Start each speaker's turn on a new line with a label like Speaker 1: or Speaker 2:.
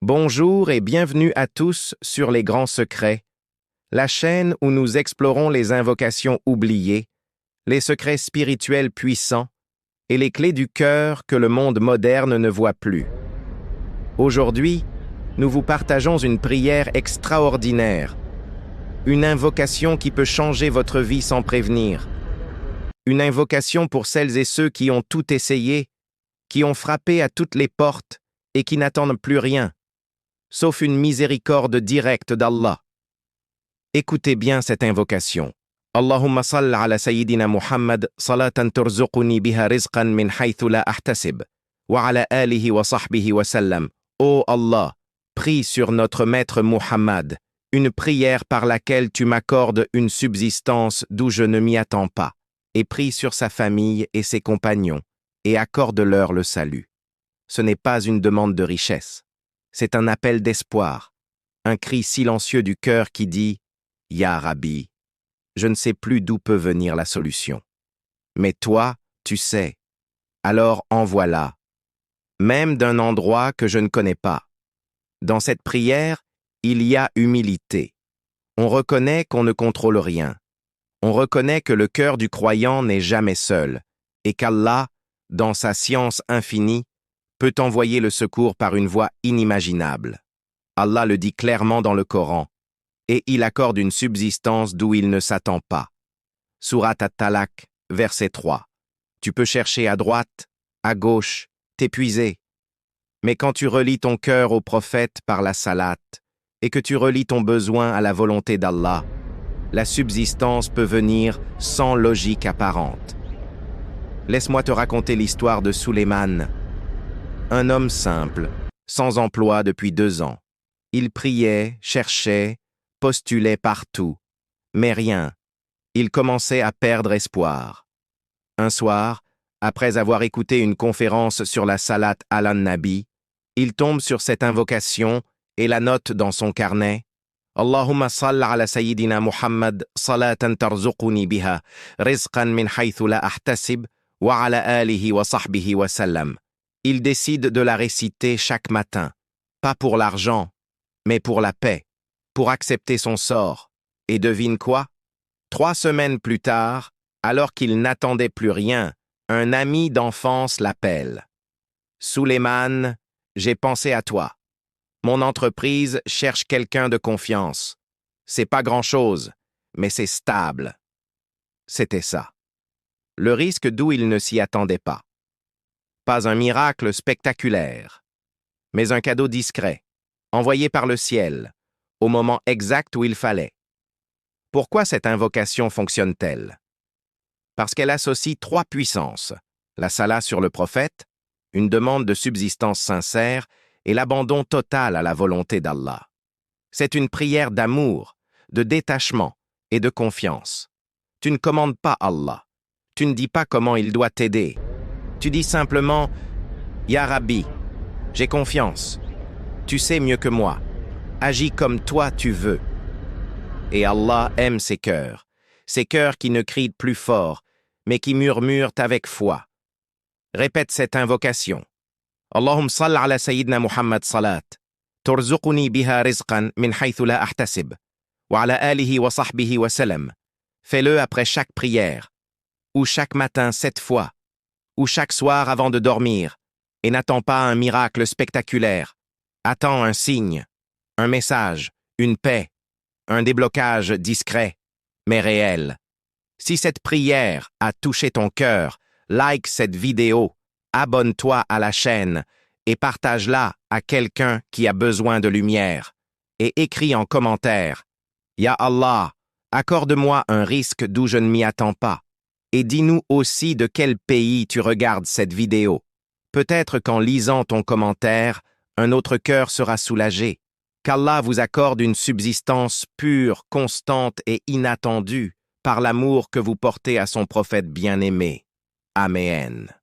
Speaker 1: Bonjour et bienvenue à tous sur Les Grands Secrets, la chaîne où nous explorons les invocations oubliées, les secrets spirituels puissants et les clés du cœur que le monde moderne ne voit plus. Aujourd'hui, nous vous partageons une prière extraordinaire, une invocation qui peut changer votre vie sans prévenir, une invocation pour celles et ceux qui ont tout essayé, qui ont frappé à toutes les portes et qui n'attendent plus rien, sauf une miséricorde directe d'Allah. Écoutez bien cette invocation. Allahumma salli ala Sayyidina Muhammad salatan turzuquni biha rizqan min haythu la ahtasib, wa ala alihi wa sahbihi wa sallam. Ô Allah, prie sur notre maître Muhammad, une prière par laquelle tu m'accordes une subsistance d'où je ne m'y attends pas, et prie sur sa famille et ses compagnons, et accorde-leur le salut. Ce n'est pas une demande de richesse. C'est un appel d'espoir, un cri silencieux du cœur qui dit « Ya Rabbi, je ne sais plus d'où peut venir la solution. Mais toi, tu sais, alors envoie-la, même d'un endroit que je ne connais pas. » Dans cette prière, il y a humilité. On reconnaît qu'on ne contrôle rien. On reconnaît que le cœur du croyant n'est jamais seul, et qu'Allah, dans sa science infinie, peut envoyer le secours par une voie inimaginable. Allah le dit clairement dans le Coran, et il accorde une subsistance d'où il ne s'attend pas. Sourate At-Talaq, verset 3. Tu peux chercher à droite, à gauche, t'épuiser. Mais quand tu relis ton cœur au prophète par la salate, et que tu relis ton besoin à la volonté d'Allah, la subsistance peut venir sans logique apparente. Laisse-moi te raconter l'histoire de Sulayman, un homme simple, sans emploi depuis 2 ans. Il priait, cherchait, postulait partout, mais rien. Il commençait à perdre espoir. Un soir, après avoir écouté une conférence sur la salate al-Nabi, il tombe sur cette invocation et la note dans son carnet. Allahumma salli ala Sayyidina Muhammad salatan tarzuquni biha rizqan min haythu la ahtasib wa ala alihi wa sahbihi wa sallam. Il décide de la réciter chaque matin, pas pour l'argent, mais pour la paix, pour accepter son sort. Et devine quoi? 3 semaines plus tard, alors qu'il n'attendait plus rien, un ami d'enfance l'appelle. « Sulayman, j'ai pensé à toi. Mon entreprise cherche quelqu'un de confiance. C'est pas grand-chose, mais c'est stable. » C'était ça. Le risque d'où il ne s'y attendait pas. Pas un miracle spectaculaire, mais un cadeau discret, envoyé par le ciel, au moment exact où il fallait. Pourquoi cette invocation fonctionne-t-elle? Parce qu'elle associe 3 puissances, la salat sur le prophète, une demande de subsistance sincère et l'abandon total à la volonté d'Allah. C'est une prière d'amour, de détachement et de confiance. Tu ne commandes pas Allah. Tu ne dis pas comment il doit t'aider. Tu dis simplement « Ya Rabbi, j'ai confiance. Tu sais mieux que moi. Agis comme toi tu veux. » Et Allah aime ces cœurs qui ne crient plus fort, mais qui murmurent avec foi. Répète cette invocation. Allahumma salli ala Sayyidina Muhammad salat, turzuquni biha rizqan min haythu la ahtasib, wa ala alihi wa sahbihi wa sallam. Fais-le après chaque prière, ou chaque matin 7 fois, ou chaque soir avant de dormir, et n'attends pas un miracle spectaculaire. Attends un signe, un message, une paix, un déblocage discret, mais réel. Si cette prière a touché ton cœur, like cette vidéo, abonne-toi à la chaîne et partage-la à quelqu'un qui a besoin de lumière. Et écris en commentaire « Ya Allah, accorde-moi un risque d'où je ne m'y attends pas. » Et dis-nous aussi de quel pays tu regardes cette vidéo. Peut-être qu'en lisant ton commentaire, un autre cœur sera soulagé. Qu'Allah vous accorde une subsistance pure, constante et inattendue par l'amour que vous portez à son prophète bien-aimé. Amen.